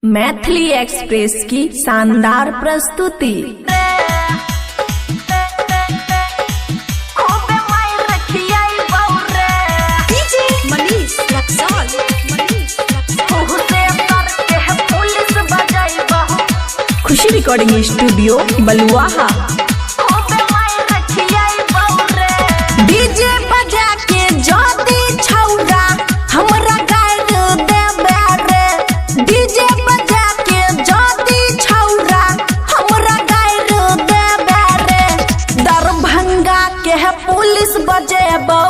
Maithili express की शानदार प्रस्तुति। खुशी रिकॉर्डिंग स्टूडियो बलुआहा। डीजे बजा के जोदी छौरा हमरा गाड़ देबे रे। डीजे बजा के जोदी छौरा हमरा गाड़ देबे रे। दरभंगा के पुलिस बजेबौ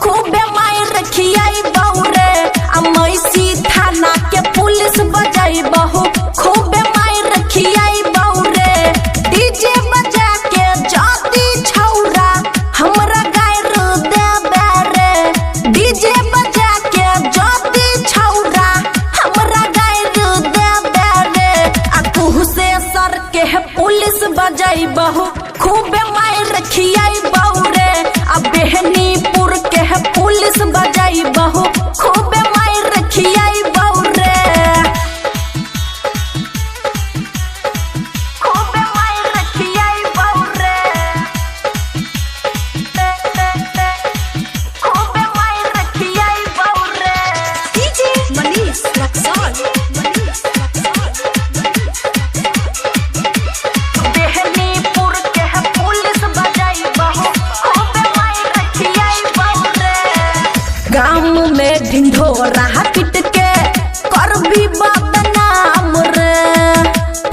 खूबे मार खियाइबौ रे। आ मैसी थाना के पुलिस बजेबौ खूबे मार खियाइबौ रे। डीजे बजा के जोदी छौरा हमरा डीजे बजा के जोदी छौरा हमरा गाड़ देबे रे। आ कुहू से सर के पुलिस बजाइबहु खूबे मार खियाइबौ रे। आ बेहनीपुर के पुलिस बजाइबहु खूबे मार खियाइबौ रे। खूबे मार खियाइबौ रे। गाँव में ढिंढोरा पिट के कर भी बदनाम रे।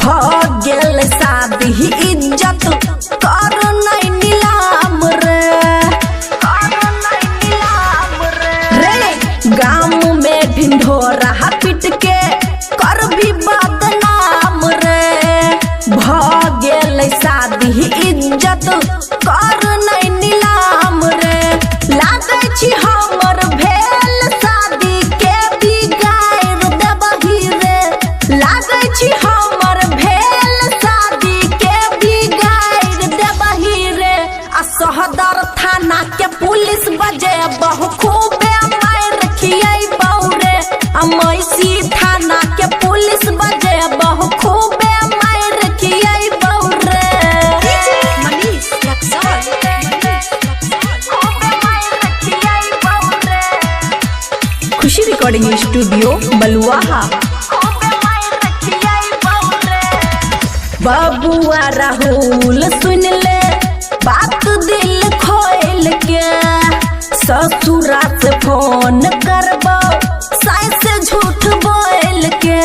हो गेल शादी इज्जत कर नहीं नीलाम रे। रे गाँव में ढिंढोरा पिट के कर भी बदनाम रे। हो गेल शादी इज्जत कर नहीं नीलाम रे। लागे छी हमर भेल शादी के बिगाड़ देबही रे। लागे छी हमर भेल शादी के बिगाड़ देबही रे। आ सहदर थाना के पुलिस बजेबहु खूबे मार खियाइबौ रे। आ मैसी थाना के पुलिस बजेबहु खूबे मार खियाइबौ रे। खुशी रिकॉर्डिंग स्टूडियो बलुआहा। बबुआ राहुल सुन ले बात दिल खोल के। ससुरा से फोन करबो साई से झूठ बोल के।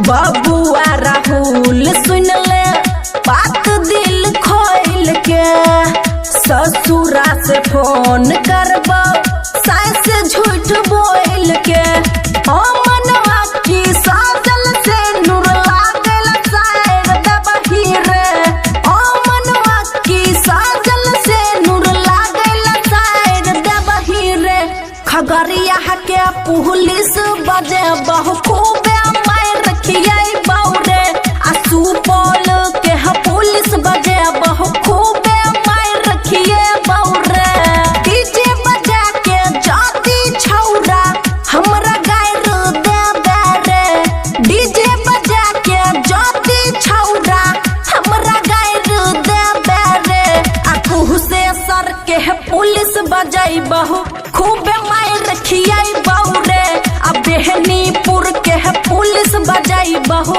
बबुआ राहुल सुन ले बात दिल खोल के। ससुरा से फोन करबो साई से झूठ बोल के। मनवा की साजल से नूर लागल सायर देबही रे। मनवा की साजल से नूर लागल सायर देबही रे। खगड़िया के पुलिस बजेबहु खूबे मार खियाइबौ रे। आ सुपौल के पुलिस बजेबहु खूबे मार खियाइबौ रे। डीजे बजा के जोदी छौरा हमरा गाड़ देबे रे। डीजे बजा के जोदी छौरा हमरा गाड़ देबे रे। आ कुहू से सर के पुलिस बजाइबहु खूबे मार खियाइबौ रे। आ बेहनीपुर के पुलिस बजाइबहु